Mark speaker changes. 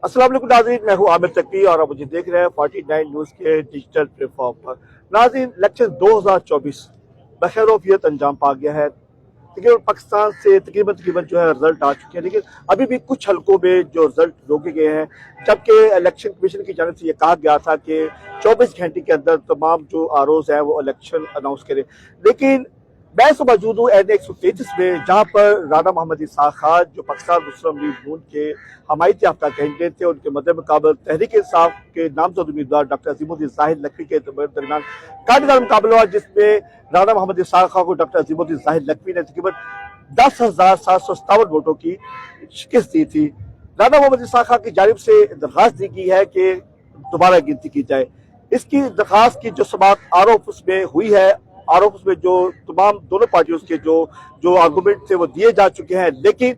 Speaker 1: अस्सलाम वालेकुम नाज़रीन, मैं हूँ आमिर तकवी और आप मुझे देख रहे हैं 49 न्यूज़ के डिजिटल प्लेटफॉर्म पर। नाज़रीन, इलेक्शन 2024 बखैरोफियत अंजाम पा गया है। तकरीबन पाकिस्तान से तकरीबन जो है रिजल्ट आ चुके हैं, लेकिन अभी भी कुछ हलकों में जो रिजल्ट रोके गए हैं, जबकि इलेक्शन कमीशन की जानिब से ये कहा गया था कि 24 घंटे के अंदर तमाम जो आरओज हैं वो इलेक्शन अनाउंस करें। लेकिन मैं तो मौजूद हूँ एन 133 में, जहाँ पर राना मोहम्मद इसहाक खान जो पाकिस्तान मुस्लिम लीग नून के हमायत याफ्ता कैंडिडेट थे, उनके मद्दे मुकाबल तहरीक इंसाफ के नामजद उम्मीदवार डॉक्टर अजीमुद्दीन जाहिद लखवी के दरमियान काटदार मुकाबला हुआ, जिसमें राना मोहम्मद इसहाक खान को डॉक्टर अजीमुद्दीन जाहिद लखवी ने तकरीबन 10,757 वोटों की शिकस्त दी थी। राना मोहम्मद इसहाक खान की जानिब से दरख्वास्त दी गई है कि दोबारा गिनती की जाए। इसकी दरख्वास्त की जो समाअत आरोप उसमें हुई है, आरोप उसमें जो तमाम दोनों पार्टियों के जो जो आर्गूमेंट थे वो दिए जा चुके हैं, लेकिन